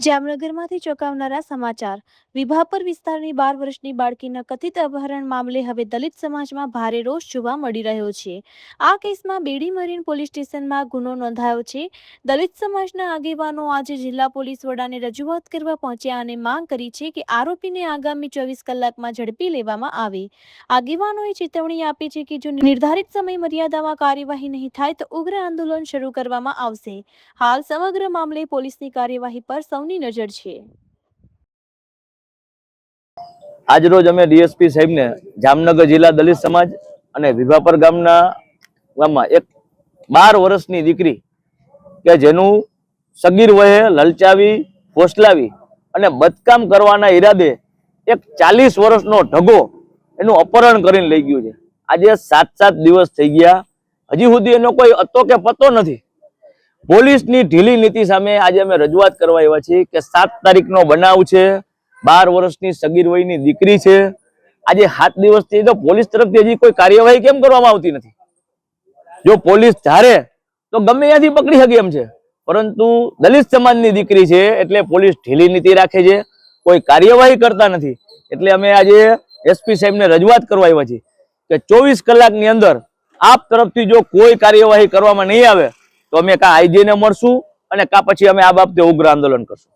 જામનગરમાંથી ચોંકાવનારા સમાચાર। વિભાપર વિસ્તારની 12 વર્ષની બાળકીના કથિત અપહરણ મામલે હવે દલિત સમાજમાં ભારે રોષ જોવા મળી રહ્યો છે। આ કેસમાં બેડી મરીન પોલીસ સ્ટેશનમાં ગુનો નોંધાયો છે। દલિત સમાજના આગેવાનો આજે જિલ્લા પોલીસ વડાને રજૂઆત કરવા પહોંચ્યા અને માંગ કરી છે કે આરોપીને આગામી 24 કલાકમાં ઝડપી લેવામાં આવે। આગેવાનોએ ચેતવણી આપી છે કે જો નિર્ધારિત સમય મર્યાદામાં કાર્યવાહી નહીં થાય તો ઉગ્ર આંદોલન શરૂ કરવામાં આવશે। હાલ સમગ્ર મામલે પોલીસની કાર્યવાહી પર સૌની નજર છે। આજ રોજ અમે ડીએસપી સાહેબને જામનગર જિલ્લા દલિત સમાજ અને વિભાપર ગામમાં એક 12 વર્ષની દીકરી કે જેનું સગીર વયે લલચાવી ફોસલાવી અને બદકામ કરવાના ઈરાદે એક 40 વર્ષનો ઢગો એનું અપહરણ કરીને લઈ ગયું છે। આજે 7 દિવસ થઈ ગયા, હજી સુધી એનો કોઈ અતો કે પતો નથી। પોલીસની ઢીલી નીતિ સામે આજે અમે રજૂઆત કરવા આવ્યા છીએ કે 7 તારીખનો બનાવ છે। 12 વર્ષની સગીર વયની દીકરી છે। આજે 7 દિવસથી તો પોલીસ તરફથી હજી કોઈ કાર્યવાહી કેમ કરવામાં આવતી નથી? જો પોલીસ ધારે તો ગમે ત્યાંથી પકડી શકે એમ છે, પરંતુ દલિત સમાજની દીકરી છે એટલે પોલીસ ઢીલી નીતિ રાખે છે, કોઈ કાર્યવાહી કરતા નથી। એટલે અમે આજે એસપી સાહેબને રજૂઆત કરવા આવ્યા છીએ કે 24 કલાકની અંદર આપ તરફથી જો કોઈ કાર્યવાહી કરવામાં નહીં આવે તો અમે કાં આઈજીને મળશું અને કાં પછી અમે આ બાબતે ઉગ્ર આંદોલન કરશું।